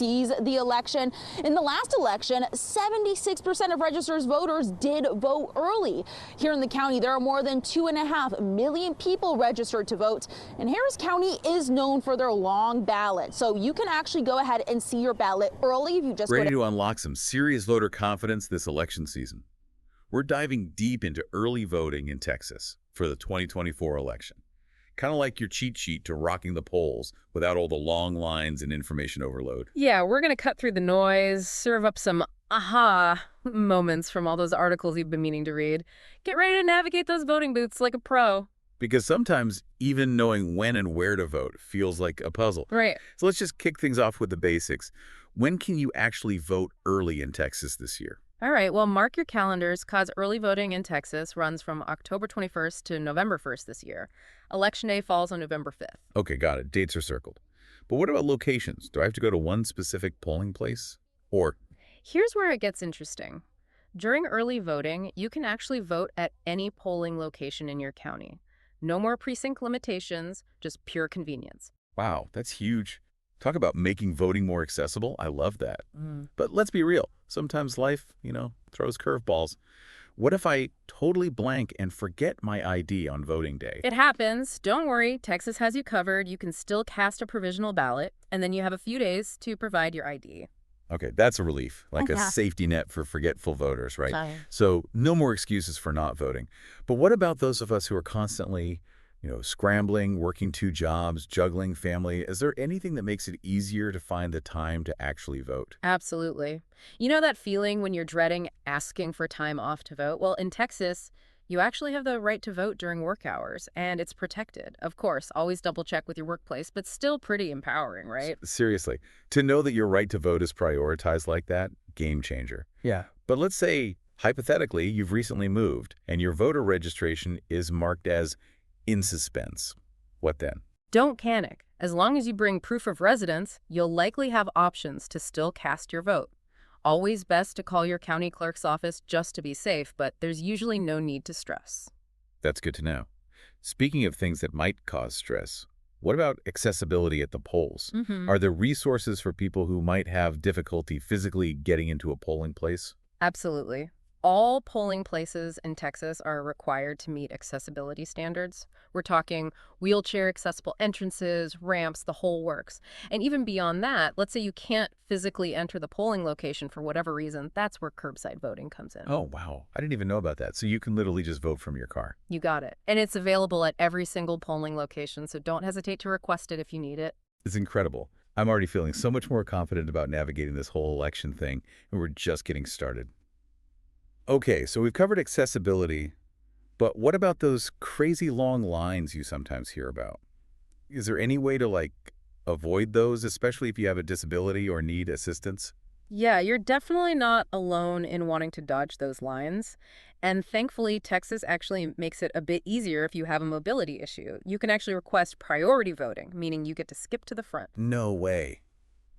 seize the election. In the last election, 76% of registered voters did vote early. Here in the county, there are more than 2.5 million people registered to vote, and Harris County is known for their long ballot, so you can actually go ahead and see your ballot early if you just Ready to unlock some serious voter confidence this election season? We're diving deep into early voting in Texas for the 2024 election. Kind of like your cheat sheet to rocking the polls without all the long lines and information overload. Yeah, we're going to cut through the noise, serve up some aha moments from all those articles you've been meaning to read. Get ready to navigate those voting booths like a pro. Because sometimes even knowing when and where to vote feels like a puzzle. Right. So let's just kick things off with the basics. When can you actually vote early in Texas this year? All right, well, mark your calendars because early voting in Texas runs from October 21st to November 1st this year. Election Day falls on November 5th. Okay, got it. Dates are circled. But what about locations? Do I have to go to one specific polling place? Or Here's where it gets interesting. During early voting, you can actually vote at any polling location in your county. No more precinct limitations, just pure convenience. wow, that's huge. Talk about making voting more accessible. I love that. But let's be real. Sometimes life, throws curveballs. What if I totally blank and forget my ID on voting day? It happens. Don't worry. Texas has you covered. You can still cast a provisional ballot, and then you have a few days to provide your ID. Okay, that's a relief, like a Yeah. safety net for forgetful voters, right? Sorry. So no more excuses for not voting. But what about those of us who are constantly, scrambling, working 2 jobs, juggling family? Is there anything that makes it easier to find the time to actually vote? Absolutely. You know that feeling when you're dreading asking for time off to vote? Well, in Texas, you actually have the right to vote during work hours, and it's protected. Of course, always double check with your workplace, but still pretty empowering, right? Seriously, to know that your right to vote is prioritized like that, game changer. Yeah. But let's say, hypothetically, you've recently moved and your voter registration is marked as in suspense. What then? Don't panic. As long as you bring proof of residence, you'll likely have options to still cast your vote. Always best to call your county clerk's office just to be safe, but there's usually no need to stress. That's good to know. Speaking of things that might cause stress, what about accessibility at the polls? Are there resources for people who might have difficulty physically getting into a polling place? Absolutely. All polling places in Texas are required to meet accessibility standards. We're talking wheelchair accessible entrances, ramps, the whole works. And even beyond that, let's say you can't physically enter the polling location for whatever reason, that's where curbside voting comes in. Oh, wow. I didn't even know about that. So you can literally just vote from your car. You got it. And it's available at every single polling location, so don't hesitate to request it if you need it. It's incredible. I'm already feeling so much more confident about navigating this whole election thing, and we're just getting started. Okay, so we've covered accessibility, but what about those crazy long lines you sometimes hear about? Is there any way to, avoid those, especially if you have a disability or need assistance? Yeah, you're definitely not alone in wanting to dodge those lines. And thankfully, Texas actually makes it a bit easier if you have a mobility issue. You can actually request priority voting, meaning you get to skip to the front. No way.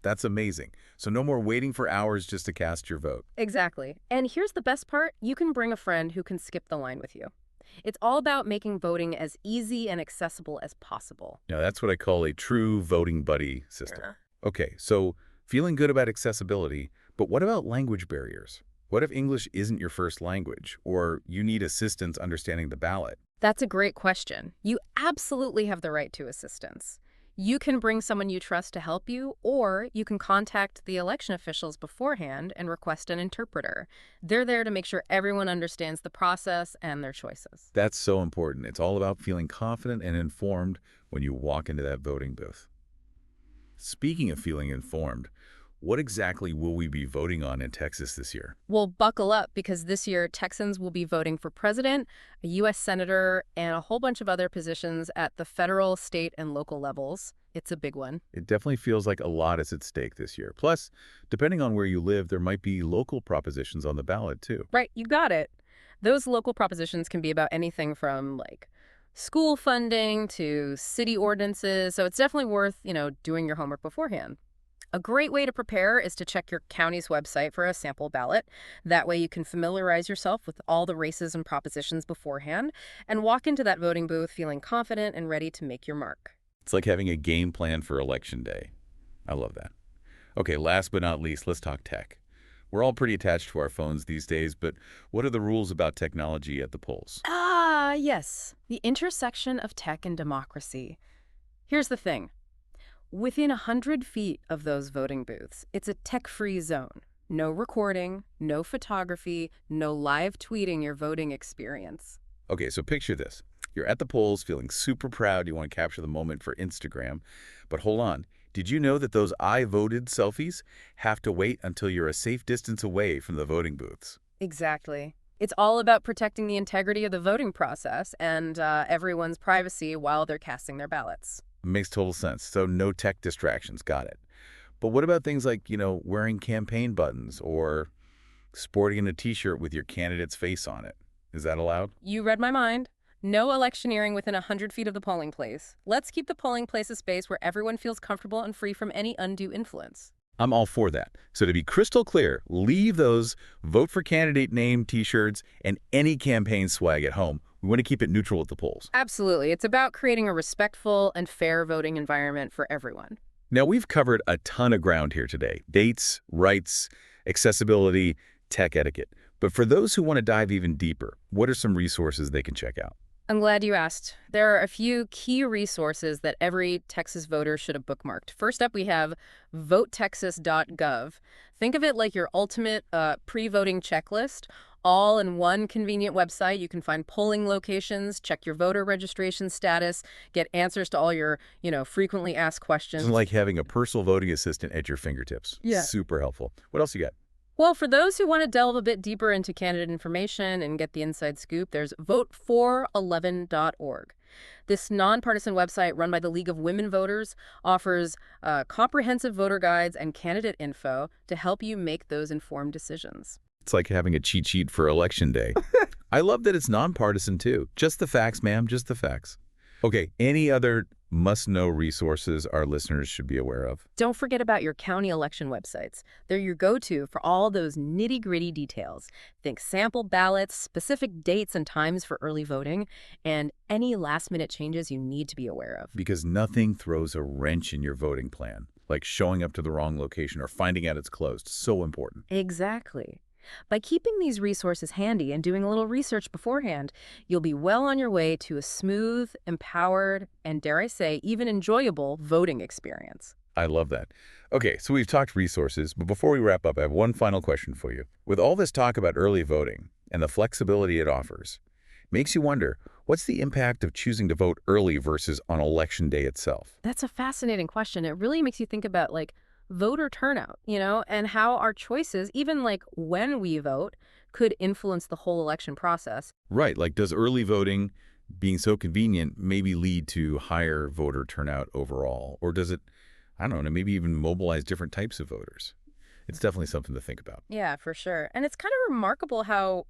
That's amazing. So no more waiting for hours just to cast your vote. Exactly. And here's the best part. You can bring a friend who can skip the line with you. It's all about making voting as easy and accessible as possible. Now, that's what I call a true voting buddy system. Okay, so feeling good about accessibility, but what about language barriers? What if English isn't your first language, or you need assistance understanding the ballot? That's a great question. You absolutely have the right to assistance. You can bring someone you trust to help you, or you can contact the election officials beforehand and request an interpreter. They're there to make sure everyone understands the process and their choices. That's so important. It's all about feeling confident and informed when you walk into that voting booth. Speaking of feeling informed, what exactly will we be voting on in Texas this year? Well, buckle up because this year Texans will be voting for president, a U.S. senator, and a whole bunch of other positions at the federal, state, and local levels. It's a big one. It definitely feels like a lot is at stake this year. Plus, depending on where you live, there might be local propositions on the ballot, too. Right, you got it. Those local propositions can be about anything from, school funding to city ordinances, so it's definitely worth, doing your homework beforehand. A great way to prepare is to check your county's website for a sample ballot. That way you can familiarize yourself with all the races and propositions beforehand and walk into that voting booth feeling confident and ready to make your mark. It's like having a game plan for Election Day. I love that. Okay, last but not least, let's talk tech. We're all pretty attached to our phones these days, but what are the rules about technology at the polls? Ah, yes. The intersection of tech and democracy. Here's the thing. Within 100 feet of those voting booths, it's a tech-free zone. No recording, no photography, no live tweeting your voting experience. Okay, so picture this. You're at the polls feeling super proud. You want to capture the moment for Instagram. But hold on. Did you know that those I voted selfies have to wait until you're a safe distance away from the voting booths? Exactly. It's all about protecting the integrity of the voting process and everyone's privacy while they're casting their ballots. Makes total sense. So no tech distractions. Got it. But what about things like, wearing campaign buttons or sporting a t-shirt with your candidate's face on it? Is that allowed? You read my mind. No electioneering within 100 feet of the polling place. Let's keep the polling place a space where everyone feels comfortable and free from any undue influence. I'm all for that. So to be crystal clear, leave those vote for candidate name t-shirts and any campaign swag at home. We want to keep it neutral at the polls. Absolutely. It's about creating a respectful and fair voting environment for everyone. Now, we've covered a ton of ground here today. Dates, rights, accessibility, tech etiquette. But for those who want to dive even deeper, what are some resources they can check out? I'm glad you asked. There are a few key resources that every Texas voter should have bookmarked. First up, we have votetexas.gov. Think of it like your ultimate pre-voting checklist. All in one convenient website. You can find polling locations, check your voter registration status, get answers to all your, frequently asked questions. It's like having a personal voting assistant at your fingertips. Yeah. Super helpful. What else you got? Well, for those who want to delve a bit deeper into candidate information and get the inside scoop, there's vote411.org. This nonpartisan website run by the League of Women Voters offers comprehensive voter guides and candidate info to help you make those informed decisions. It's like having a cheat sheet for Election Day. I love that it's nonpartisan, too. Just the facts, ma'am, just the facts. Okay, any other must-know resources our listeners should be aware of? Don't forget about your county election websites. They're your go-to for all those nitty-gritty details. Think sample ballots, specific dates and times for early voting, and any last-minute changes you need to be aware of. Because nothing throws a wrench in your voting plan, like showing up to the wrong location or finding out it's closed. So important. Exactly. By keeping these resources handy and doing a little research beforehand, you'll be well on your way to a smooth, empowered, and dare I say, even enjoyable voting experience. I love that. Okay, so we've talked resources, but before we wrap up, I have one final question for you. With all this talk about early voting and the flexibility it offers, makes you wonder, what's the impact of choosing to vote early versus on Election Day itself? That's a fascinating question. It really makes you think about, voter turnout, and how our choices, even when we vote, could influence the whole election process. Right, like does early voting being so convenient maybe lead to higher voter turnout overall? Or does it, I don't know, maybe even mobilize different types of voters? It's definitely something to think about. Yeah, for sure. And it's kind of remarkable how,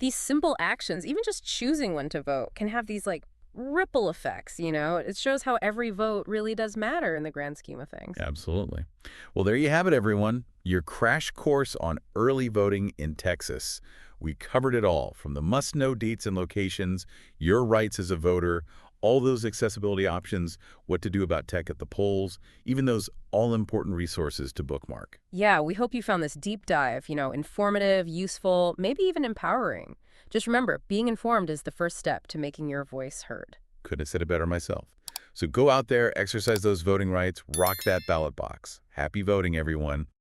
these simple actions, even just choosing when to vote, can have these, ripple effects, It shows how every vote really does matter in the grand scheme of things. Absolutely. Well, there you have it, everyone. Your crash course on early voting in Texas. We covered it all, from the must-know dates and locations, your rights as a voter, all those accessibility options, what to do about tech at the polls, even those all-important resources to bookmark. Yeah, we hope you found this deep dive, informative, useful, maybe even empowering. Just remember, being informed is the first step to making your voice heard. Couldn't have said it better myself. So go out there, exercise those voting rights, rock that ballot box. Happy voting, everyone.